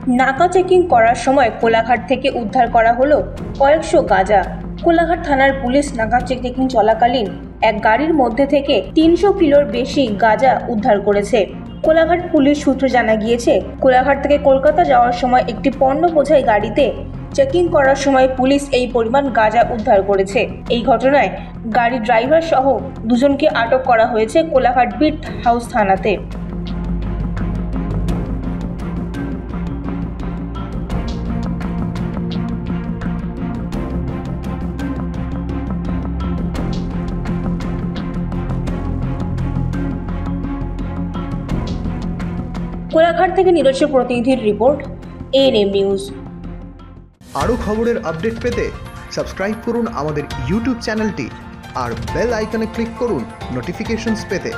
নাকা চেকিং করার সময় কোলাঘাট থেকে উদ্ধার করা হলো কয়েকশো গাঁজা। কোলাঘাট থানার পুলিশ নাকা চেকিং চলাকালীন এক গাড়ির মধ্যে থেকে 300 কিলোর বেশি গাঁজা উদ্ধার করেছে। কোলাঘাট পুলিশ সূত্রে জানা গিয়েছে, কোলাঘাট থেকে কলকাতা যাওয়ার সময় একটি পণ্য বোঝাই গাড়িতে চেকিং করার সময় পুলিশ এই পরিমাণ গাঁজা উদ্ধার করেছে। এই ঘটনায় গাড়ির ড্রাইভার সহ দুজনকে আটক করা হয়েছে কোলাঘাট বিট হাউস থানাতে। কোলাঘাট থেকে নিরোচের প্রতিনিধির রিপোর্ট, এএনএম নিউজ। আরও খবরের আপডেট পেতে সাবস্ক্রাইব করুন আমাদের ইউটিউব চ্যানেলটি আর বেল আইকনে ক্লিক করুন নোটিফিকেশনস পেতে।